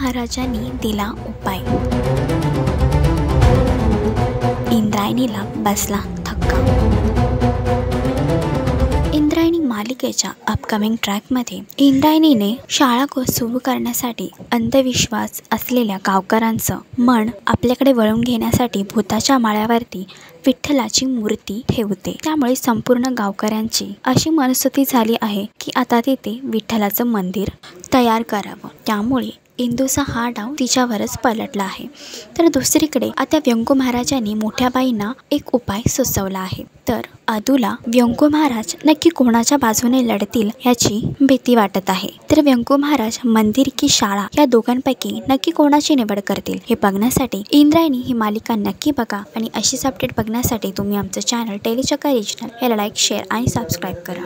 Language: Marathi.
महाराजांनी दिला उपाय। इंद्रायणीला बसला धक्का। इंद्रायणी मालिकेच्या अपकमिंग ट्रॅकमध्ये इंद्रायणीने शाळा सुरू करण्यासाठी अंधविश्वास असलेल्या गावकऱ्यांचं मन आपल्याकडे वळवून घेण्यासाठी भूताच्या माळ्यावरती विठ्ठलाची मूर्ती ठेवते। त्यामुळे संपूर्ण गावकऱ्यांची अशी मनस्थिती झाली आहे की आता तिथे विठ्ठलाचं मंदिर तयार करावं। त्यामुळे इंदूचा हा डाव तिच्यावरच पलटला आहे। तर दुसरीकडे आता व्यंको महाराजांनी मोठ्या बाईंना एक उपाय सुचवला आहे। तर अदूला व्यंको महाराज नक्की कोणाच्या बाजूने लढतील याची भीती वाटत आहे। तर व्यंको महाराज मंदिर की शाळा या दोघांपैकी नक्की कोणाची निवड करतील हे बघण्यासाठी इंद्रायणी ही मालिका नक्की बघा। आणि अशीच अपडेट बघण्यासाठी तुम्ही आमचं चॅनल टेलीचक्कर रिजनल याला लाईक, शेअर आणि सबस्क्राईब करा।